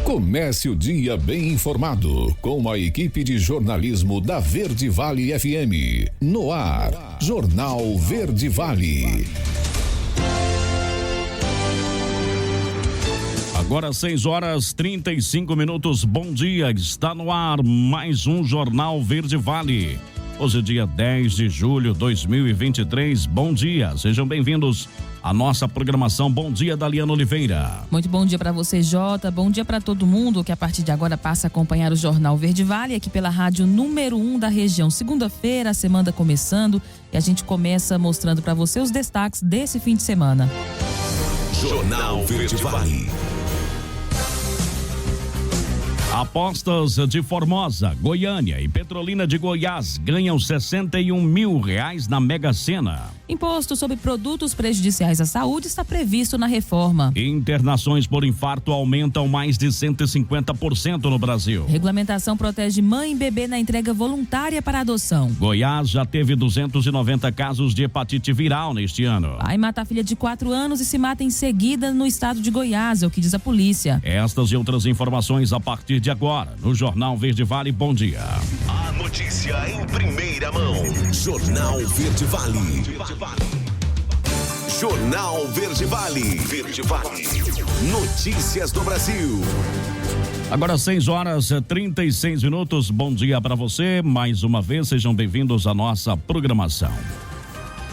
Comece o dia bem informado com a equipe de jornalismo da Verde Vale FM. No ar, Jornal Verde Vale. Agora 6h35. Bom dia, está no ar mais um Jornal Verde Vale. Hoje é dia 10 de julho de 2023. Bom dia, sejam bem-vindos à nossa programação. Bom dia, Daliana Oliveira. Muito bom dia para você, Jota. Bom dia para todo mundo que a partir de agora passa a acompanhar o Jornal Verde Vale aqui pela rádio número 1 da região. Segunda-feira, a semana começando e a gente começa mostrando para você os destaques desse fim de semana. Jornal Verde Vale. Apostas de Formosa, Goiânia e Petrolina de Goiás ganham R$61 mil na Mega Sena. Imposto sobre produtos prejudiciais à saúde está previsto na reforma. Internações por infarto aumentam mais de 150% no Brasil. Regulamentação protege mãe e bebê na entrega voluntária para adoção. Goiás já teve 290 casos de hepatite viral neste ano. Pai mata a filha de 4 anos e se mata em seguida no estado de Goiás, é o que diz a polícia. Estas e outras informações a partir de agora no Jornal Verde Vale. Bom dia. A notícia em primeira mão. Jornal Verde Vale. Jornal Verde Vale. Verde Vale. Notícias do Brasil. Agora 6h36. Bom dia para você. Mais uma vez, sejam bem-vindos à nossa programação.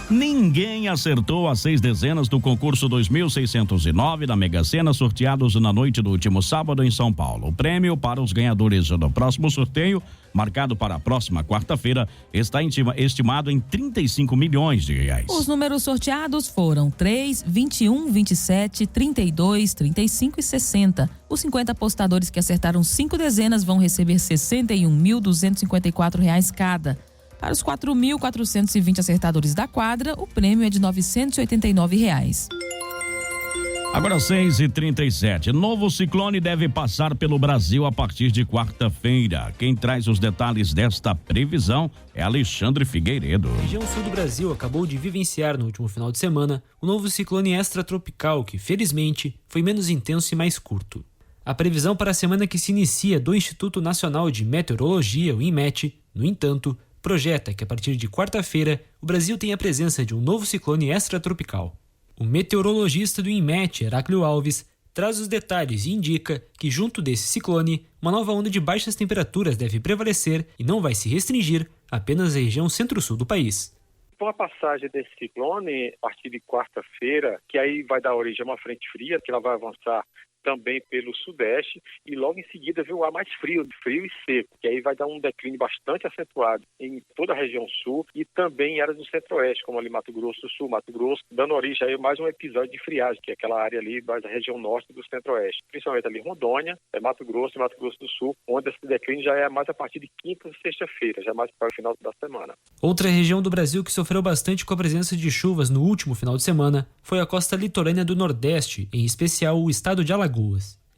Ninguém acertou as 6 dezenas do concurso 2609 da Mega Sena, sorteados na noite do último sábado em São Paulo. O prêmio para os ganhadores do próximo sorteio, marcado para a próxima quarta-feira, está estimado em R$35 milhões. Os números sorteados foram 3, 21, 27, 32, 35 e 60. Os 50 apostadores que acertaram 5 dezenas vão receber R$61.254 cada. Para os 4.420 acertadores da quadra, o prêmio é de R$989. Agora 6h37. Novo ciclone deve passar pelo Brasil a partir de quarta-feira. Quem traz os detalhes desta previsão é Alexandre Figueiredo. A região sul do Brasil acabou de vivenciar no último final de semana o novo ciclone extratropical que, felizmente, foi menos intenso e mais curto. A previsão para a semana que se inicia do Instituto Nacional de Meteorologia, o INMET, no entanto, projeta que a partir de quarta-feira o Brasil tem a presença de um novo ciclone extratropical. O meteorologista do INMET, Heráclio Alves, traz os detalhes e indica que junto desse ciclone, uma nova onda de baixas temperaturas deve prevalecer e não vai se restringir apenas à região centro-sul do país. Com a passagem desse ciclone, a partir de quarta-feira, que aí vai dar origem a uma frente fria, que ela vai avançar também pelo sudeste e logo em seguida vem o ar mais frio e seco, que aí vai dar um declínio bastante acentuado em toda a região sul e também em áreas do centro-oeste, como ali Mato Grosso do Sul, Mato Grosso, dando origem a mais um episódio de friagem, que é aquela área ali da região norte do centro-oeste, principalmente ali Rondônia, Mato Grosso e Mato Grosso do Sul, onde esse declínio já é mais a partir de quinta e sexta-feira, já mais para o final da semana. Outra região do Brasil que sofreu bastante com a presença de chuvas no último final de semana foi a costa litorânea do Nordeste, em especial o estado de Alagoas.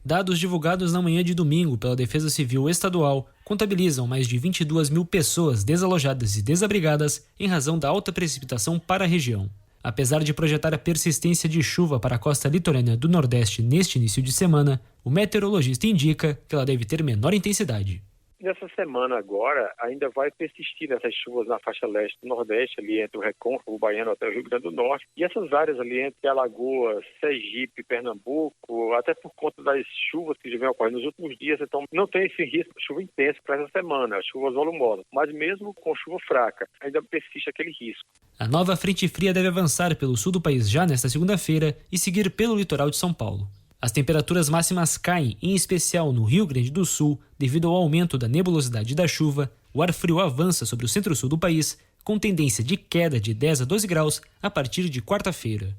Dados divulgados na manhã de domingo pela Defesa Civil Estadual contabilizam mais de 22 mil pessoas desalojadas e desabrigadas em razão da alta precipitação para a região. Apesar de projetar a persistência de chuva para a costa litorânea do Nordeste neste início de semana, o meteorologista indica que ela deve ter menor intensidade. Nessa semana agora, ainda vai persistir essas chuvas na faixa leste do Nordeste, ali entre o Recôncavo, o Baiano até o Rio Grande do Norte. E essas áreas ali entre Alagoas, Sergipe, Pernambuco, até por conta das chuvas que já vem ocorrendo nos últimos dias, então não tem esse risco de chuva intensa para essa semana, chuvas volumosas. Mas mesmo com chuva fraca, ainda persiste aquele risco. A nova frente fria deve avançar pelo sul do país já nesta segunda-feira e seguir pelo litoral de São Paulo. As temperaturas máximas caem, em especial no Rio Grande do Sul, devido ao aumento da nebulosidade da chuva. O ar frio avança sobre o centro-sul do país, com tendência de queda de 10 a 12 graus a partir de quarta-feira.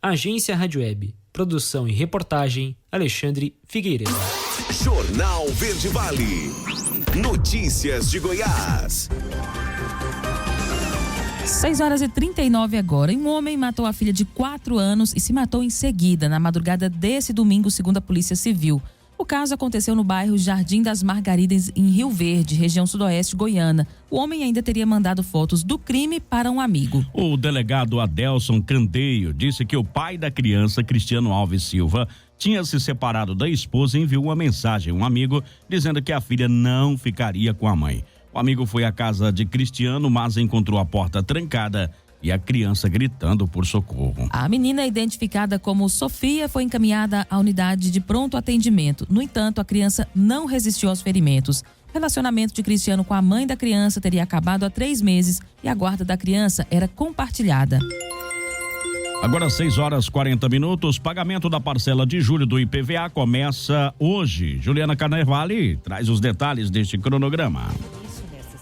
Agência Rádio Web. Produção e reportagem, Alexandre Figueiredo. Jornal Verde Vale. Notícias de Goiás. 6h39 agora. Um homem matou a filha de 4 anos e se matou em seguida, na madrugada desse domingo, segundo a Polícia Civil. O caso aconteceu no bairro Jardim das Margaridas, em Rio Verde, região sudoeste goiana. O homem ainda teria mandado fotos do crime para um amigo. O delegado Adelson Candeio disse que o pai da criança, Cristiano Alves Silva, tinha se separado da esposa e enviou uma mensagem a um amigo dizendo que a filha não ficaria com a mãe. O amigo foi à casa de Cristiano, mas encontrou a porta trancada e a criança gritando por socorro. A menina, identificada como Sofia, foi encaminhada à unidade de pronto atendimento. No entanto, a criança não resistiu aos ferimentos. O relacionamento de Cristiano com a mãe da criança teria acabado há 3 meses e a guarda da criança era compartilhada. Agora 6h40. Pagamento da parcela de julho do IPVA começa hoje. Juliana Carnevale traz os detalhes deste cronograma.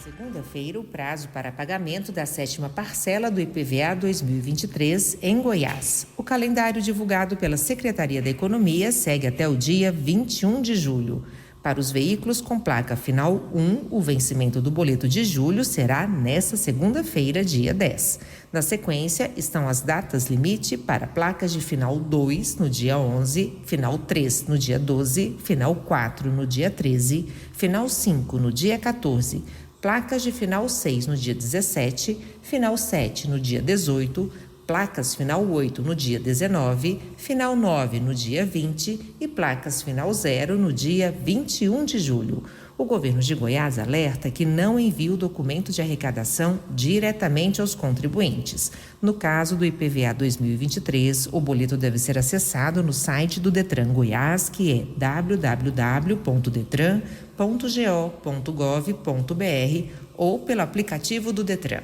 Segunda-feira, o prazo para pagamento da 7ª parcela do IPVA 2023 em Goiás. O calendário divulgado pela Secretaria da Economia segue até o dia 21 de julho. Para os veículos com placa final 1, o vencimento do boleto de julho será nesta segunda-feira, dia 10. Na sequência, estão as datas limite para placas de final 2 no dia 11, final 3 no dia 12, final 4 no dia 13, final 5 no dia 14, placas de final 6 no dia 17, final 7 no dia 18, placas final 8 no dia 19, final 9 no dia 20 e placas final 0 no dia 21 de julho. O governo de Goiás alerta que não envia o documento de arrecadação diretamente aos contribuintes. No caso do IPVA 2023, o boleto deve ser acessado no site do Detran Goiás, que é www.detran.go.gov.br ou pelo aplicativo do Detran.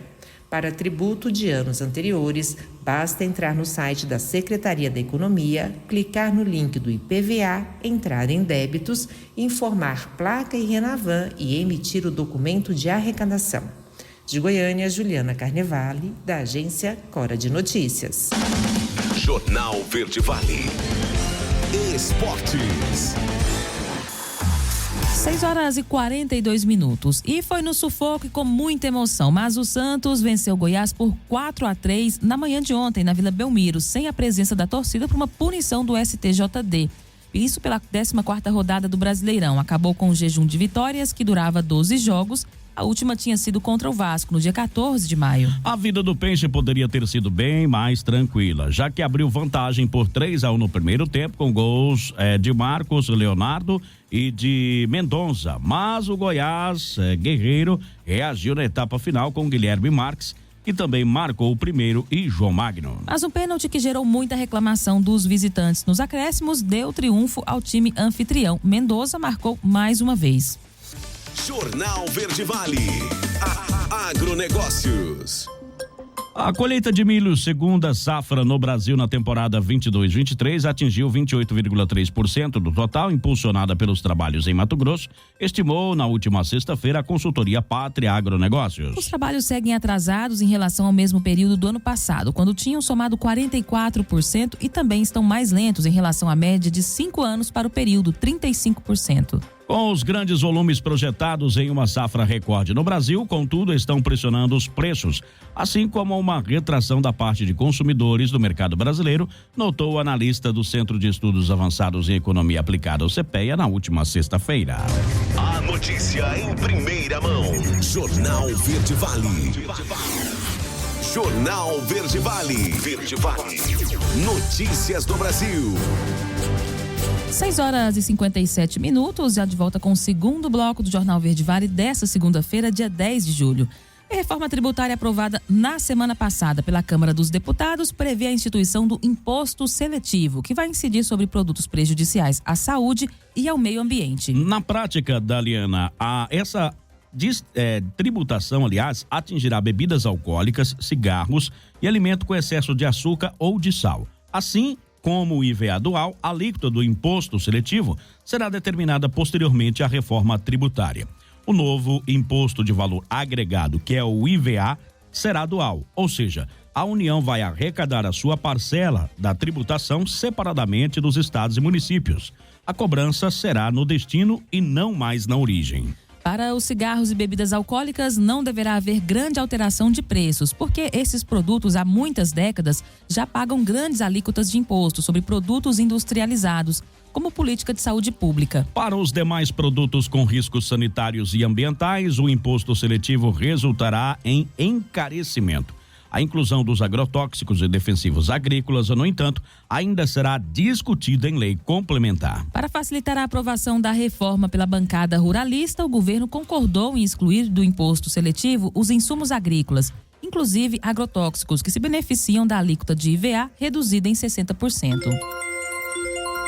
Para tributo de anos anteriores, basta entrar no site da Secretaria da Economia, clicar no link do IPVA, entrar em débitos, informar placa e Renavan e emitir o documento de arrecadação. De Goiânia, Juliana Carnevale, da agência Cora de Notícias. Jornal Verde Vale. Esportes. 6h42. E foi no sufoco e com muita emoção, mas o Santos venceu o Goiás por 4-3 na manhã de ontem, na Vila Belmiro, sem a presença da torcida por uma punição do STJD. Isso pela 14ª rodada do Brasileirão. Acabou com o jejum de vitórias, que durava 12 jogos. A última tinha sido contra o Vasco, no dia 14 de maio. A vida do Peixe poderia ter sido bem mais tranquila, já que abriu vantagem por 3-1 no primeiro tempo, com gols de Marcos Leonardo e de Mendonça. Mas o Goiás Guerreiro reagiu na etapa final com Guilherme Marques, que também marcou o primeiro, e João Magno. Mas um pênalti que gerou muita reclamação dos visitantes nos acréscimos deu triunfo ao time anfitrião. Mendonça marcou mais uma vez. Jornal Verde Vale. Agronegócios. A colheita de milho, segunda safra no Brasil na temporada 22-23, atingiu 28,3% do total, impulsionada pelos trabalhos em Mato Grosso, estimou na última sexta-feira a consultoria Pátria Agronegócios. Os trabalhos seguem atrasados em relação ao mesmo período do ano passado, quando tinham somado 44%, e também estão mais lentos em relação à média de 5 anos para o período, 35%. Com os grandes volumes projetados em uma safra recorde no Brasil, contudo, estão pressionando os preços, assim como uma retração da parte de consumidores do mercado brasileiro, notou o analista do Centro de Estudos Avançados em Economia Aplicada, o CPEA, na última sexta-feira. A notícia em primeira mão. Jornal Verde Vale. Jornal Verde Vale. Verde Vale. Notícias do Brasil. 6h57, já de volta com o segundo bloco do Jornal Verde Vale desta segunda-feira, dia 10 de julho. A reforma tributária aprovada na semana passada pela Câmara dos Deputados prevê a instituição do imposto seletivo, que vai incidir sobre produtos prejudiciais à saúde e ao meio ambiente. Na prática, Daliana, essa tributação, aliás, atingirá bebidas alcoólicas, cigarros e alimento com excesso de açúcar ou de sal. Assim como o IVA dual, a alíquota do imposto seletivo será determinada posteriormente à reforma tributária. O novo imposto de valor agregado, que é o IVA, será dual, ou seja, a União vai arrecadar a sua parcela da tributação separadamente dos estados e municípios. A cobrança será no destino e não mais na origem. Para os cigarros e bebidas alcoólicas, não deverá haver grande alteração de preços, porque esses produtos há muitas décadas já pagam grandes alíquotas de imposto sobre produtos industrializados, como política de saúde pública. Para os demais produtos com riscos sanitários e ambientais, o imposto seletivo resultará em encarecimento. A inclusão dos agrotóxicos e defensivos agrícolas, no entanto, ainda será discutida em lei complementar. Para facilitar a aprovação da reforma pela bancada ruralista, o governo concordou em excluir do imposto seletivo os insumos agrícolas, inclusive agrotóxicos, que se beneficiam da alíquota de IVA reduzida em 60%.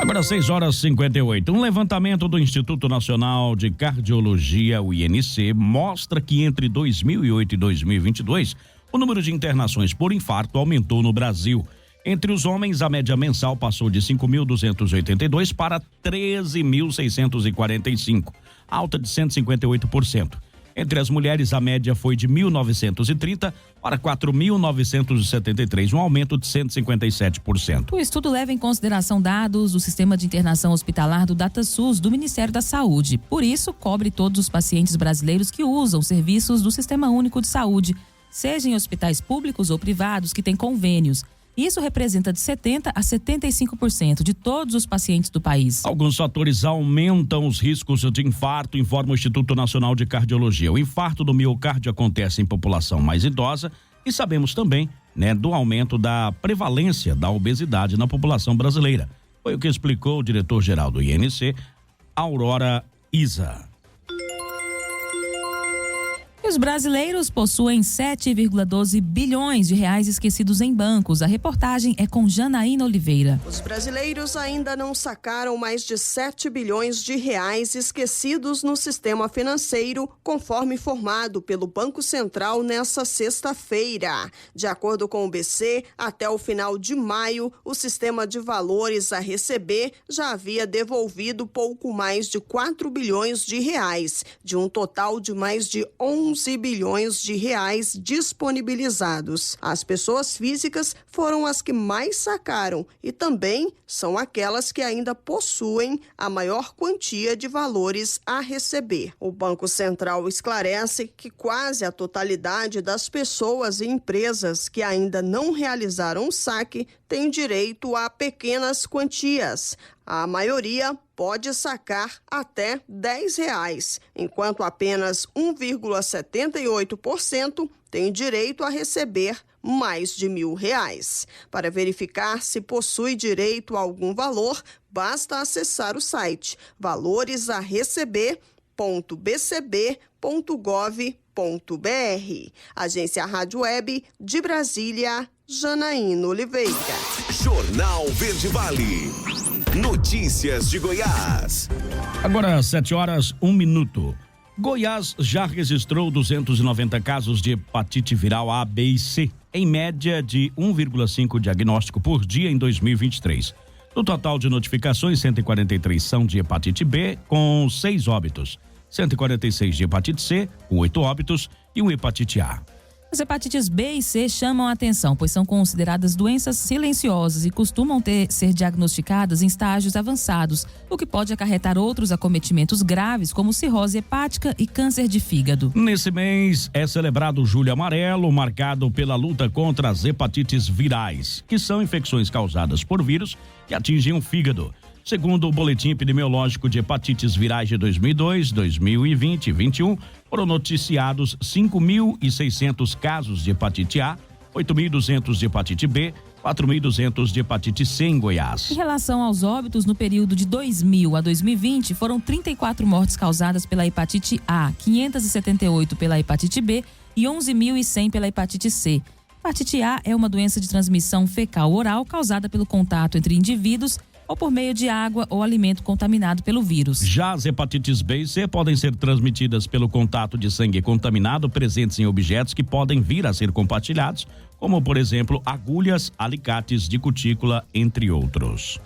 Agora 6h58. Um levantamento do Instituto Nacional de Cardiologia, o INC, mostra que entre 2008 e 2022, o número de internações por infarto aumentou no Brasil. Entre os homens, a média mensal passou de 5.282 para 13.645, alta de 158%. Entre as mulheres, a média foi de 1.930 para 4.973, um aumento de 157%. O estudo leva em consideração dados do Sistema de Internação Hospitalar do DataSUS do Ministério da Saúde. Por isso, cobre todos os pacientes brasileiros que usam serviços do Sistema Único de Saúde, seja em hospitais públicos ou privados que têm convênios. Isso representa de 70% a 75% de todos os pacientes do país. Alguns fatores aumentam os riscos de infarto, informa o Instituto Nacional de Cardiologia. O infarto do miocárdio acontece em população mais idosa e sabemos também, do aumento da prevalência da obesidade na população brasileira. Foi o que explicou o diretor-geral do INC, Aurora Isa. Os brasileiros possuem 7,12 bilhões de reais esquecidos em bancos. A reportagem é com Janaína Oliveira. Os brasileiros ainda não sacaram mais de 7 bilhões de reais esquecidos no sistema financeiro, conforme informado pelo Banco Central nesta sexta-feira. De acordo com o BC, até o final de maio, o sistema de valores a receber já havia devolvido pouco mais de 4 bilhões de reais, de um total de mais de 11 bilhões de reais disponibilizados. As pessoas físicas foram as que mais sacaram e também são aquelas que ainda possuem a maior quantia de valores a receber. O Banco Central esclarece que quase a totalidade das pessoas e empresas que ainda não realizaram o saque tem direito a pequenas quantias. A maioria pode sacar até R$10, enquanto apenas 1,78% tem direito a receber mais de R$1.000. Para verificar se possui direito a algum valor, basta acessar o site valoresaReceber.bcb.gov.br. Agência Rádio Web de Brasília, Janaína Oliveira. Jornal Verde Vale. Notícias de Goiás. Agora 7h01. Goiás já registrou 290 casos de hepatite viral A, B e C, em média de 1,5 diagnóstico por dia em 2023. No total de notificações, 143 são de hepatite B, com 6 óbitos, 146 de hepatite C, com 8 óbitos, e um hepatite A. As hepatites B e C chamam a atenção, pois são consideradas doenças silenciosas e costumam ser diagnosticadas em estágios avançados, o que pode acarretar outros acometimentos graves, como cirrose hepática e câncer de fígado. Nesse mês é celebrado o Julho Amarelo, marcado pela luta contra as hepatites virais, que são infecções causadas por vírus que atingem o fígado. Segundo o Boletim Epidemiológico de Hepatites Virais de 2002, 2020 e 2021, foram noticiados 5.600 casos de hepatite A, 8.200 de hepatite B, 4.200 de hepatite C em Goiás. Em relação aos óbitos, no período de 2000 a 2020, foram 34 mortes causadas pela hepatite A, 578 pela hepatite B e 11.100 pela hepatite C. Hepatite A é uma doença de transmissão fecal-oral causada pelo contato entre indivíduos ou por meio de água ou alimento contaminado pelo vírus. Já as hepatites B e C podem ser transmitidas pelo contato de sangue contaminado presentes em objetos que podem vir a ser compartilhados, como, por exemplo, agulhas, alicates de cutícula, entre outros.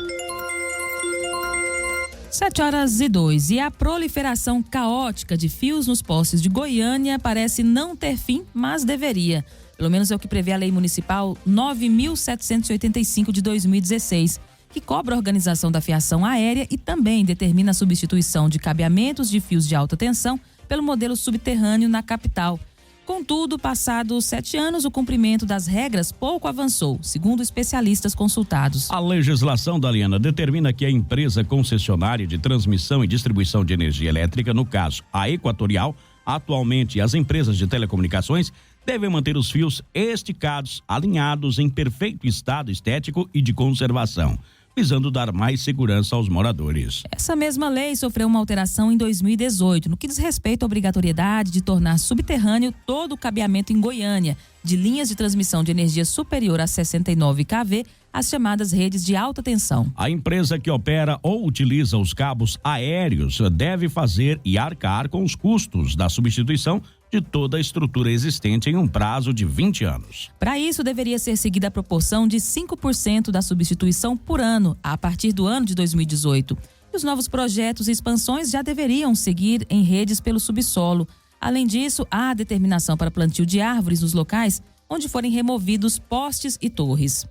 7h02. E a proliferação caótica de fios nos postes de Goiânia parece não ter fim, mas deveria. Pelo menos é o que prevê a Lei Municipal 9.785 de 2016. Que cobra a organização da fiação aérea e também determina a substituição de cabeamentos de fios de alta tensão pelo modelo subterrâneo na capital. Contudo, passados 7 anos, o cumprimento das regras pouco avançou, segundo especialistas consultados. A legislação, Daliana, determina que a empresa concessionária de transmissão e distribuição de energia elétrica, no caso a Equatorial, atualmente as empresas de telecomunicações, devem manter os fios esticados, alinhados em perfeito estado estético e de conservação, visando dar mais segurança aos moradores. Essa mesma lei sofreu uma alteração em 2018, no que diz respeito à obrigatoriedade de tornar subterrâneo todo o cabeamento em Goiânia, de linhas de transmissão de energia superior a 69 kV, as chamadas redes de alta tensão. A empresa que opera ou utiliza os cabos aéreos deve fazer e arcar com os custos da substituição de toda a estrutura existente em um prazo de 20 anos. Para isso, deveria ser seguida a proporção de 5% da substituição por ano, a partir do ano de 2018. E os novos projetos e expansões já deveriam seguir em redes pelo subsolo. Além disso, há a determinação para plantio de árvores nos locais onde forem removidos postes e torres.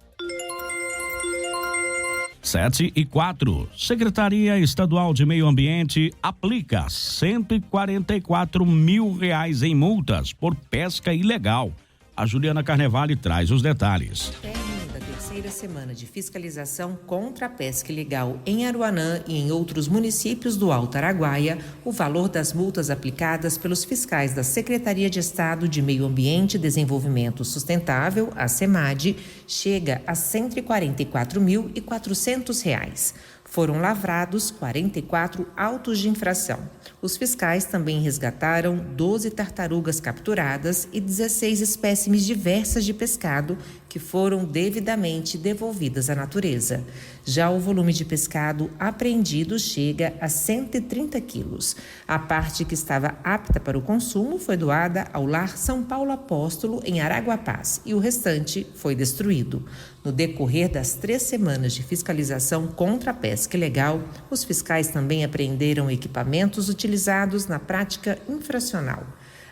7:04. Secretaria Estadual de Meio Ambiente aplica R$144 mil em multas por pesca ilegal. A Juliana Carnevale traz os detalhes. Terceira semana de fiscalização contra a pesca ilegal em Aruanã e em outros municípios do Alto Araguaia, o valor das multas aplicadas pelos fiscais da Secretaria de Estado de Meio Ambiente e Desenvolvimento Sustentável, a SEMAD, chega a R$ 144.400. Foram lavrados 44 autos de infração. Os fiscais também resgataram 12 tartarugas capturadas e 16 espécimes diversas de pescado que foram devidamente devolvidas à natureza. Já o volume de pescado apreendido chega a 130 quilos. A parte que estava apta para o consumo foi doada ao Lar São Paulo Apóstolo, em Araguapaz, e o restante foi destruído. No decorrer das 3 semanas de fiscalização contra a pesca ilegal, os fiscais também apreenderam equipamentos utilizados na prática infracional.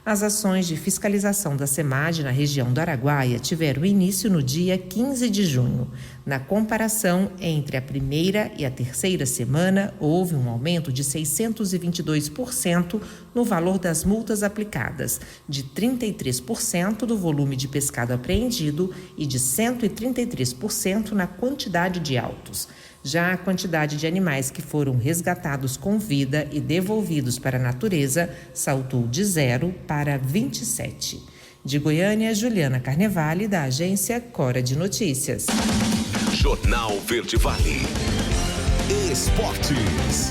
As ações de fiscalização da SEMAD na região do Araguaia tiveram início no dia 15 de junho. Na comparação entre a primeira e a terceira semana, houve um aumento de 622% no valor das multas aplicadas, de 33% do volume de pescado apreendido e de 133% na quantidade de autos. Já a quantidade de animais que foram resgatados com vida e devolvidos para a natureza saltou de 0 para 27. De Goiânia, Juliana Carnevale, da agência Cora de Notícias. Jornal Verde Vale. Esportes.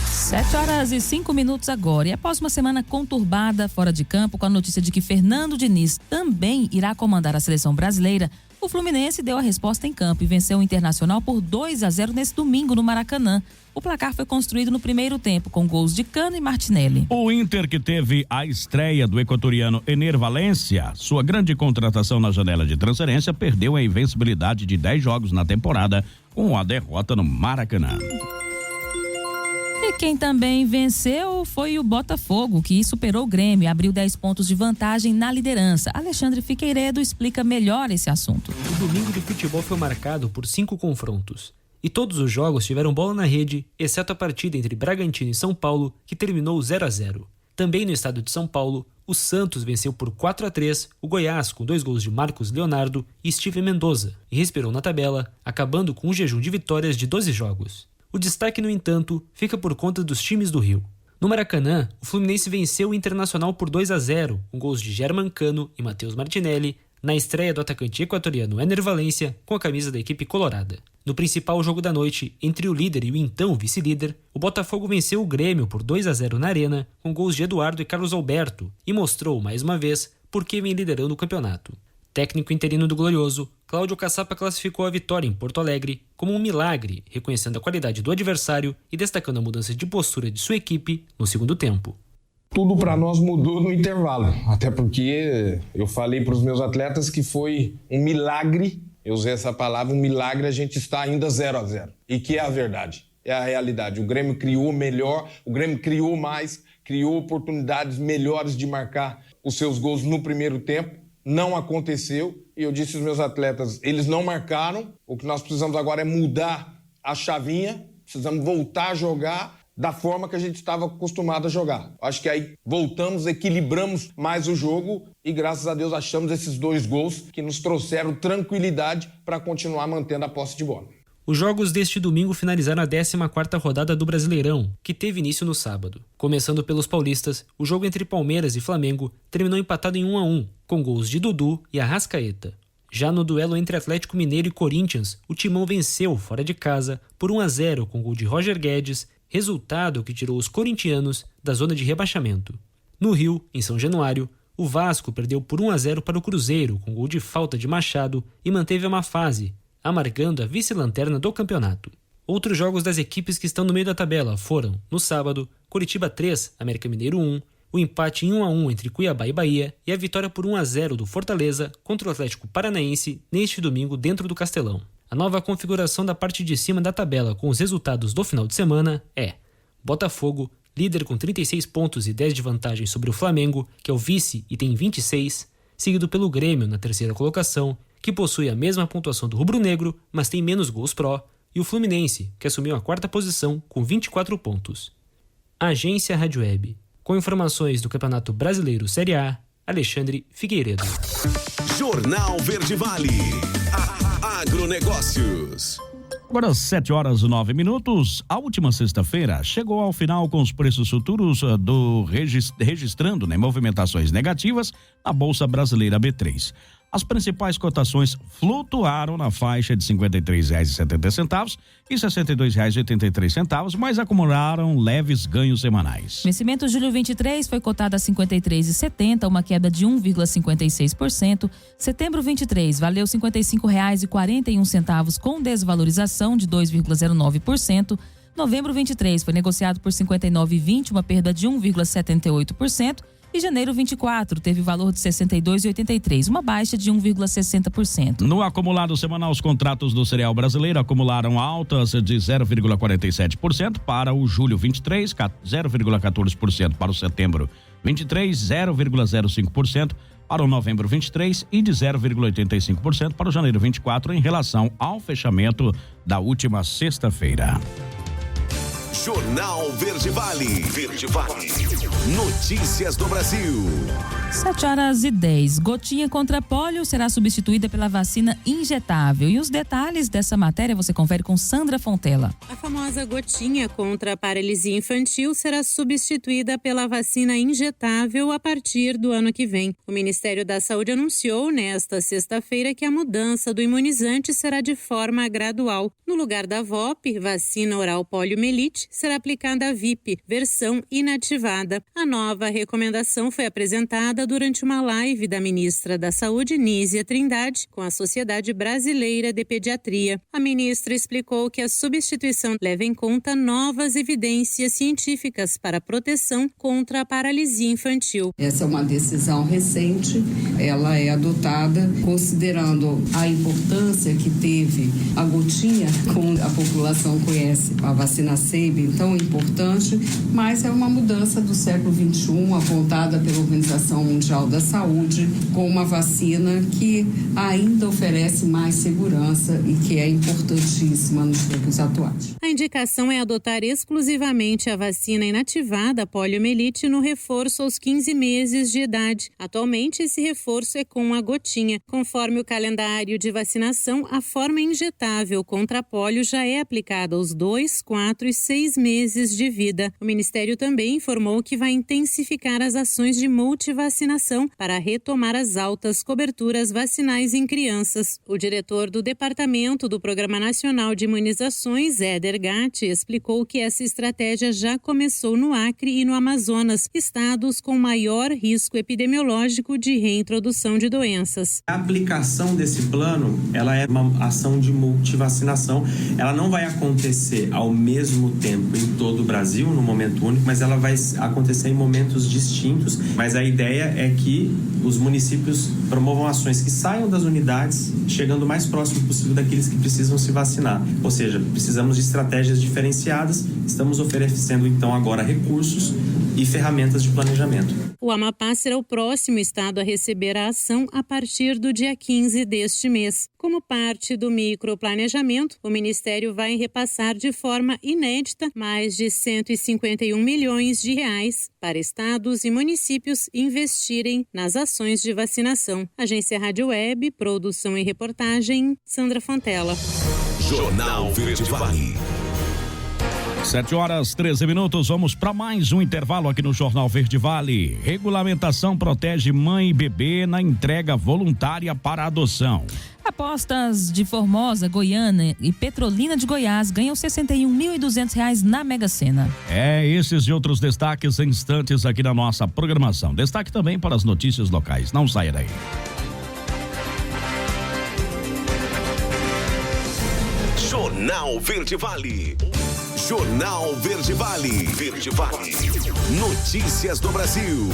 7:05 agora. E após uma semana conturbada fora de campo, com a notícia de que Fernando Diniz também irá comandar a seleção brasileira, o Fluminense deu a resposta em campo e venceu o Internacional por 2-0 nesse domingo no Maracanã. O placar foi construído no primeiro tempo, com gols de Cano e Martinelli. O Inter, que teve a estreia do equatoriano Ener Valencia, sua grande contratação na janela de transferência, perdeu a invencibilidade de 10 jogos na temporada com a derrota no Maracanã. E quem também venceu foi o Botafogo, que superou o Grêmio e abriu 10 pontos de vantagem na liderança. Alexandre Figueiredo explica melhor esse assunto. O domingo de futebol foi marcado por 5 confrontos. E todos os jogos tiveram bola na rede, exceto a partida entre Bragantino e São Paulo, que terminou 0-0. Também no estado de São Paulo, o Santos venceu por 4-3 o Goiás com 2 gols de Marcos Leonardo e Steven Mendoza, e respirou na tabela, acabando com um jejum de vitórias de 12 jogos. O destaque, no entanto, fica por conta dos times do Rio. No Maracanã, o Fluminense venceu o Internacional por 2-0, com gols de German Cano e Matheus Martinelli, na estreia do atacante equatoriano Ener Valencia com a camisa da equipe colorada. No principal jogo da noite, entre o líder e o então vice-líder, o Botafogo venceu o Grêmio por 2-0 na Arena, com gols de Eduardo e Carlos Alberto, e mostrou, mais uma vez, por que vem liderando o campeonato. Técnico interino do Glorioso, Cláudio Caçapa classificou a vitória em Porto Alegre como um milagre, reconhecendo a qualidade do adversário e destacando a mudança de postura de sua equipe no segundo tempo. Tudo para nós mudou no intervalo, até porque eu falei para os meus atletas que foi um milagre, eu usei essa palavra, um milagre, a gente está ainda 0-0, e que é a verdade, é a realidade. O Grêmio criou melhor, o Grêmio criou mais, criou oportunidades melhores de marcar os seus gols no primeiro tempo, não aconteceu, e eu disse aos meus atletas, eles não marcaram, o que nós precisamos agora é mudar a chavinha, precisamos voltar a jogar da forma que a gente estava acostumado a jogar. Acho que aí voltamos, equilibramos mais o jogo e graças a Deus achamos esses 2 gols que nos trouxeram tranquilidade para continuar mantendo a posse de bola. Os jogos deste domingo finalizaram a 14ª rodada do Brasileirão, que teve início no sábado. Começando pelos paulistas, o jogo entre Palmeiras e Flamengo terminou empatado em 1-1, com gols de Dudu e Arrascaeta. Já no duelo entre Atlético Mineiro e Corinthians, o Timão venceu fora de casa por 1-0 com gol de Roger Guedes, resultado que tirou os corintianos da zona de rebaixamento. No Rio, em São Januário, o Vasco perdeu por 1-0 para o Cruzeiro com gol de falta de Machado e manteve a má fase, amargando a vice-lanterna do campeonato. Outros jogos das equipes que estão no meio da tabela foram, no sábado, Coritiba 3, América Mineiro 1, o empate em 1-1 entre Cuiabá e Bahia e a vitória por 1-0 do Fortaleza contra o Atlético Paranaense neste domingo dentro do Castelão. A nova configuração da parte de cima da tabela com os resultados do final de semana é Botafogo, líder com 36 pontos e 10 de vantagem sobre o Flamengo, que é o vice e tem 26, seguido pelo Grêmio na terceira colocação, que possui a mesma pontuação do rubro-negro, mas tem menos gols pró, e o Fluminense, que assumiu a quarta posição com 24 pontos. Agência Rádio Web. Com informações do Campeonato Brasileiro Série A, Alexandre Figueiredo. Jornal Verde Vale. Agronegócios. Agora 7h09. A última sexta-feira chegou ao final com os preços futuros registrando movimentações negativas na Bolsa Brasileira B3. As principais cotações flutuaram na faixa de R$ 53,70 e R$ 62,83, mas acumularam leves ganhos semanais. Vencimento julho 23 foi cotado a R$ 53,70, uma queda de 1,56%. Setembro 23 valeu R$ 55,41 com desvalorização de 2,09%. Novembro 23 foi negociado por R$ 59,20, uma perda de 1,78%. E janeiro 24 teve valor de R$ 62,83, uma baixa de 1,60%. No acumulado semanal, os contratos do cereal brasileiro acumularam altas de 0,47% para o julho 23, 0,14% para o setembro 23, 0,05% para o novembro 23 e de 0,85% para o janeiro 24 em relação ao fechamento da última sexta-feira. Jornal Verde Vale. Verde Vale. Notícias do Brasil. 7h10. Gotinha contra pólio será substituída pela vacina injetável. E os detalhes dessa matéria você confere com Sandra Fontela. A famosa gotinha contra a paralisia infantil será substituída pela vacina injetável a partir do ano que vem. O Ministério da Saúde anunciou nesta sexta-feira que a mudança do imunizante será de forma gradual. No lugar da VOP, vacina oral poliomielite, será aplicada a VIP, versão inativada. A nova recomendação foi apresentada durante uma live da ministra da Saúde, Nízia Trindade, com a Sociedade Brasileira de Pediatria. A ministra explicou que a substituição leva em conta novas evidências científicas para a proteção contra a paralisia infantil. Essa é uma decisão recente, ela é adotada considerando a importância que teve a gotinha, como a população conhece, a vacina SEIB, tão importante, mas é uma mudança do século XXI, apontada pela Organização Mundial da Saúde, com uma vacina que ainda oferece mais segurança e que é importantíssima nos tempos atuais. A indicação é adotar exclusivamente a vacina inativada poliomielite no reforço aos 15 meses de idade. Atualmente, esse reforço é com a gotinha. Conforme o calendário de vacinação, a forma injetável contra a polio já é aplicada aos 2, 4 e 6 meses de vida. O Ministério também informou que vai intensificar as ações de multivacinação para retomar as altas coberturas vacinais em crianças. O diretor do Departamento do Programa Nacional de Imunizações, Éder Gatti, explicou que essa estratégia já começou no Acre e no Amazonas, estados com maior risco epidemiológico de reintrodução de doenças. A aplicação desse plano, ela é uma ação de multivacinação. Ela não vai acontecer ao mesmo tempo em todo o Brasil, no momento único, mas ela vai acontecer em momentos distintos. Mas a ideia é que os municípios promovam ações que saiam das unidades, chegando o mais próximo possível daqueles que precisam se vacinar. Ou seja, precisamos de estratégias diferenciadas. Estamos oferecendo, então, agora recursos e ferramentas de planejamento. O Amapá será o próximo estado a receber a ação a partir do dia 15 deste mês. Como parte do microplanejamento, o Ministério vai repassar de forma inédita mais de 151 milhões de reais para estados e municípios investirem nas ações de vacinação. Agência Rádio Web, produção e reportagem, Sandra Fontela. Jornal Verde Vale. 7h13, vamos para mais um intervalo aqui no Jornal Verde Vale. Regulamentação protege mãe e bebê na entrega voluntária para adoção. Apostas de Formosa, Goiânia e Petrolina de Goiás ganham R$ 61.200 na Mega Sena. Esses e outros destaques em instantes aqui na nossa programação. Destaque também para as notícias locais. Não saia daí. Jornal Verde Vale. Jornal Verde Vale. Verde Vale. Notícias do Brasil.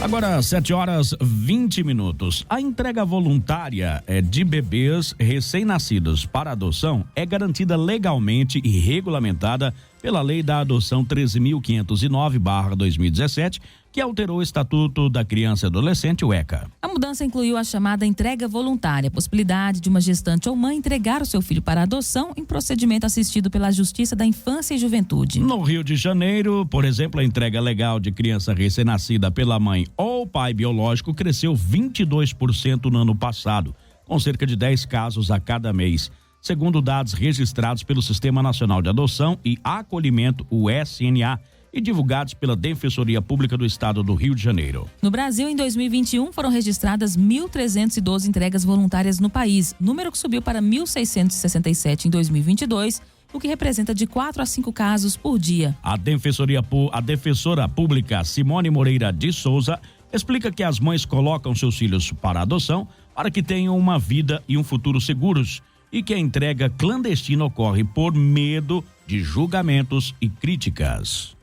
Agora, 7h20. A entrega voluntária de bebês recém-nascidos para adoção é garantida legalmente e regulamentada pela Lei da Adoção 13.509/2017, que alterou o Estatuto da Criança e Adolescente, o ECA. A mudança incluiu a chamada entrega voluntária, a possibilidade de uma gestante ou mãe entregar o seu filho para adoção em procedimento assistido pela Justiça da Infância e Juventude. No Rio de Janeiro, por exemplo, a entrega legal de criança recém-nascida pela mãe ou pai biológico cresceu 22% no ano passado, com cerca de 10 casos a cada mês, segundo dados registrados pelo Sistema Nacional de Adoção e Acolhimento, o SNA, e divulgados pela Defensoria Pública do Estado do Rio de Janeiro. No Brasil, em 2021, foram registradas 1.312 entregas voluntárias no país, número que subiu para 1.667 em 2022, o que representa de 4 a 5 casos por dia. A defensora pública Simone Moreira de Souza explica que as mães colocam seus filhos para adoção para que tenham uma vida e um futuro seguros e que a entrega clandestina ocorre por medo de julgamentos e críticas.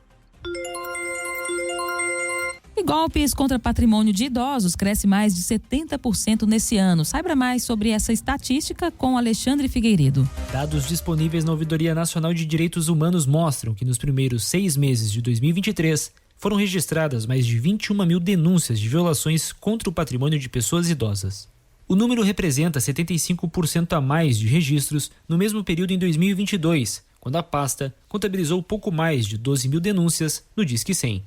E golpes contra patrimônio de idosos cresce mais de 70% nesse ano. Saiba mais sobre essa estatística com Alexandre Figueiredo. Dados disponíveis na Ouvidoria Nacional de Direitos Humanos mostram que nos primeiros 6 meses de 2023 foram registradas mais de 21 mil denúncias de violações contra o patrimônio de pessoas idosas. O número representa 75% a mais de registros no mesmo período em 2022, quando a pasta contabilizou pouco mais de 12 mil denúncias no Disque 100.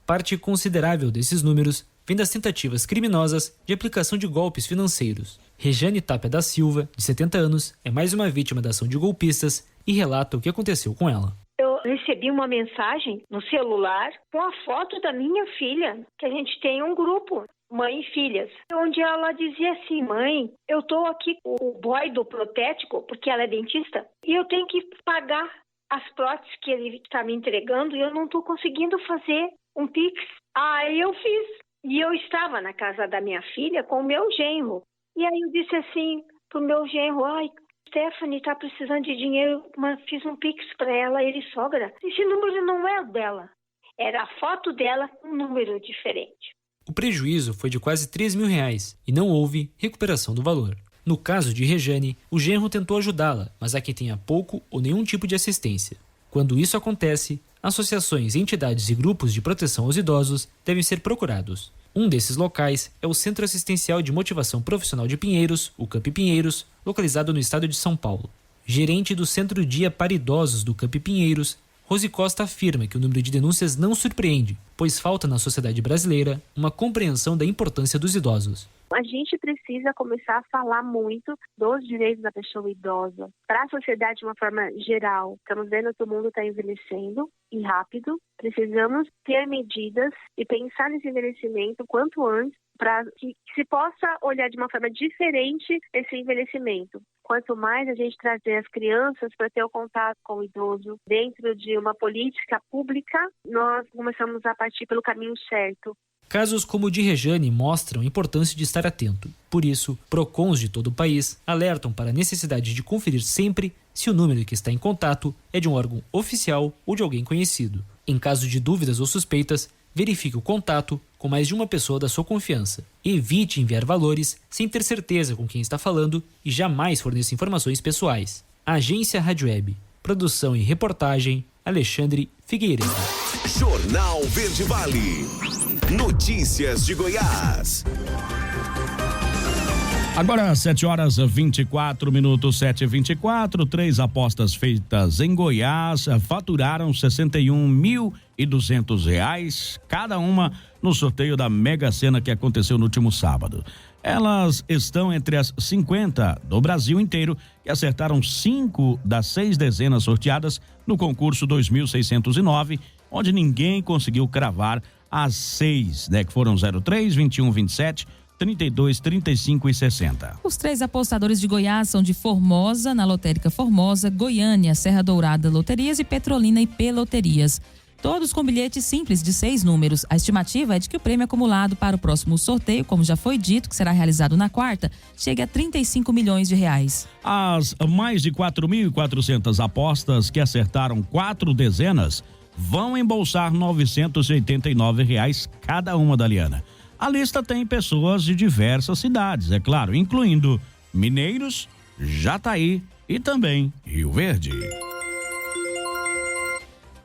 Parte considerável desses números vem das tentativas criminosas de aplicação de golpes financeiros. Rejane Tapia da Silva, de 70 anos, é mais uma vítima da ação de golpistas e relata o que aconteceu com ela. Eu recebi uma mensagem no celular com a foto da minha filha, que a gente tem um grupo, mãe e filhas, onde ela dizia assim: mãe, eu tô aqui com o boy do protético, porque ela é dentista, e eu tenho que pagar as próteses que ele está me entregando e eu não tô conseguindo fazer um Pix. Aí eu fiz. E eu estava na casa da minha filha com o meu genro. E aí eu disse assim pro meu genro: ai, Stephanie tá precisando de dinheiro, mas fiz um Pix para ela. Ele: sogra, esse número não é o dela. Era a foto dela com um número diferente. O prejuízo foi de quase R$3 mil e não houve recuperação do valor. No caso de Rejane, o genro tentou ajudá-la, mas há quem tenha pouco ou nenhum tipo de assistência. Quando isso acontece, associações, entidades e grupos de proteção aos idosos devem ser procurados. Um desses locais é o Centro Assistencial de Motivação Profissional de Pinheiros, o Camp Pinheiros, localizado no estado de São Paulo. Gerente do Centro Dia para Idosos do Camp Pinheiros, Rose Costa afirma que o número de denúncias não surpreende, pois falta na sociedade brasileira uma compreensão da importância dos idosos. A gente precisa começar a falar muito dos direitos da pessoa idosa para a sociedade de uma forma geral. Estamos vendo que o mundo está envelhecendo e rápido. Precisamos ter medidas e pensar nesse envelhecimento quanto antes para que se possa olhar de uma forma diferente esse envelhecimento. Quanto mais a gente trazer as crianças para ter o contato com o idoso dentro de uma política pública, nós começamos a partir pelo caminho certo. Casos como o de Rejane mostram a importância de estar atento. Por isso, PROCONs de todo o país alertam para a necessidade de conferir sempre se o número que está em contato é de um órgão oficial ou de alguém conhecido. Em caso de dúvidas ou suspeitas, verifique o contato com mais de uma pessoa da sua confiança. Evite enviar valores sem ter certeza com quem está falando e jamais forneça informações pessoais. Agência Rádio Web. Produção e reportagem, Alexandre Figueiredo. Jornal Verde Vale. Notícias de Goiás. Agora 7h24, 7h24, 3 apostas feitas em Goiás faturaram R$ 61.200, cada uma no sorteio da Mega Sena que aconteceu no último sábado. Elas estão entre as 50 do Brasil inteiro que acertaram 5 das 6 dezenas sorteadas no concurso 2609, onde ninguém conseguiu cravar as 6, né? Que foram 03, 21, 27, 32, 35 e 60. Os 3 apostadores de Goiás são de Formosa, na Lotérica Formosa, Goiânia, Serra Dourada Loterias e Petrolina IP Loterias. Todos com bilhetes simples de 6 números. A estimativa é de que o prêmio acumulado para o próximo sorteio, como já foi dito, que será realizado na quarta, chegue a 35 milhões de reais. As mais de 4.400 apostas que acertaram 4 dezenas vão embolsar R$ 989 cada uma, Daliana. A lista tem pessoas de diversas cidades, é claro, incluindo Mineiros, Jataí e também Rio Verde.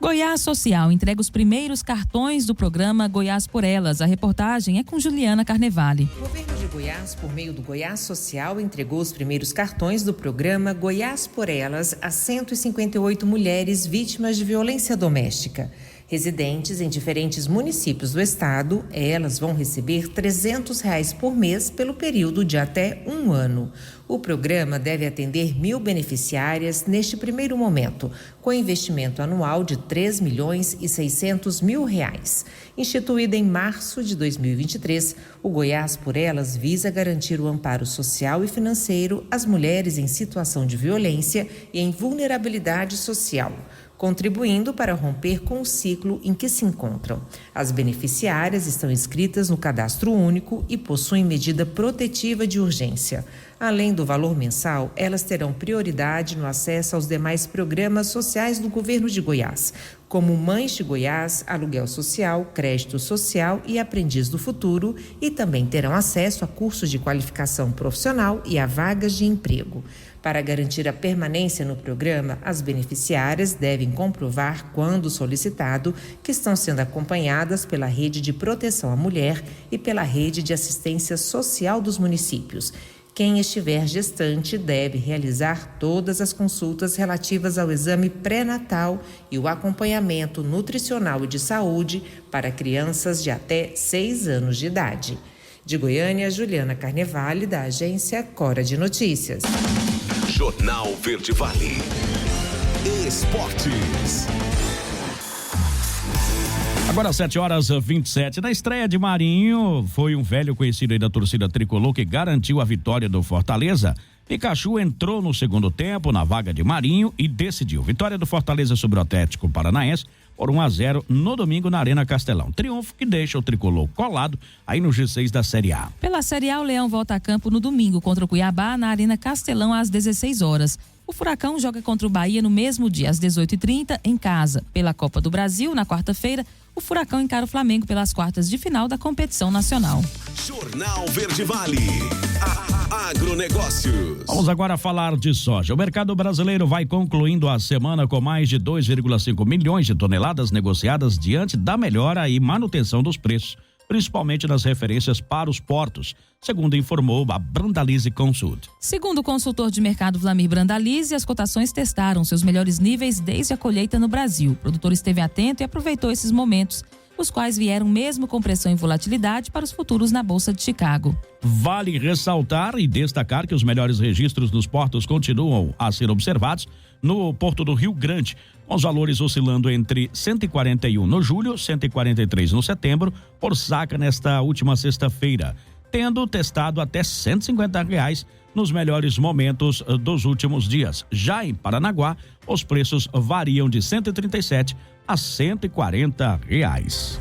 Goiás Social entrega os primeiros cartões do programa Goiás por Elas. A reportagem é com Juliana Carnevale. O governo de Goiás, por meio do Goiás Social, entregou os primeiros cartões do programa Goiás por Elas a 158 mulheres vítimas de violência doméstica. Residentes em diferentes municípios do estado, elas vão receber R$ 300 por mês pelo período de até 1 ano. O programa deve atender 1.000 beneficiárias neste primeiro momento, com investimento anual de R$ 3.600.000. Instituído em março de 2023, o Goiás por Elas visa garantir o amparo social e financeiro às mulheres em situação de violência e em vulnerabilidade social, contribuindo para romper com o ciclo em que se encontram. As beneficiárias estão inscritas no Cadastro Único e possuem medida protetiva de urgência. Além do valor mensal, elas terão prioridade no acesso aos demais programas sociais do governo de Goiás, como Mães de Goiás, Aluguel Social, Crédito Social e Aprendiz do Futuro, e também terão acesso a cursos de qualificação profissional e a vagas de emprego. Para garantir a permanência no programa, as beneficiárias devem comprovar, quando solicitado, que estão sendo acompanhadas pela Rede de Proteção à Mulher e pela Rede de Assistência Social dos municípios. Quem estiver gestante deve realizar todas as consultas relativas ao exame pré-natal e o acompanhamento nutricional e de saúde para crianças de até 6 anos de idade. De Goiânia, Juliana Carnevale, da agência Cora de Notícias. Jornal Verde Vale. Esportes. Agora 7h27, na estreia de Marinho, foi um velho conhecido aí da torcida tricolor que garantiu a vitória do Fortaleza. Pikachu entrou no segundo tempo na vaga de Marinho e decidiu. Vitória do Fortaleza sobre o Atlético Paranaense por 1-0 no domingo na Arena Castelão. Triunfo que deixa o tricolor colado aí no G6 da Série A. Pela Série A, o Leão volta a campo no domingo contra o Cuiabá na Arena Castelão às 16 horas. O Furacão joga contra o Bahia no mesmo dia, às 18h30, em casa. Pela Copa do Brasil, na quarta-feira, o Furacão encara o Flamengo pelas quartas de final da competição nacional. Jornal Verde Vale. Agronegócios. Vamos agora falar de soja. O mercado brasileiro vai concluindo a semana com mais de 2,5 milhões de toneladas negociadas diante da melhora e manutenção dos preços, principalmente nas referências para os portos, segundo informou a Brandalize Consult. Segundo o consultor de mercado Vlamir Brandalize, as cotações testaram seus melhores níveis desde a colheita no Brasil. O produtor esteve atento e aproveitou esses momentos, os quais vieram mesmo com pressão e volatilidade para os futuros na Bolsa de Chicago. Vale ressaltar e destacar que os melhores registros dos portos continuam a ser observados no Porto do Rio Grande, com os valores oscilando entre 141 no julho, 143 no setembro, por saca nesta última sexta-feira, tendo testado até R$150 nos melhores momentos dos últimos dias. Já em Paranaguá, os preços variam de 137 a R$140.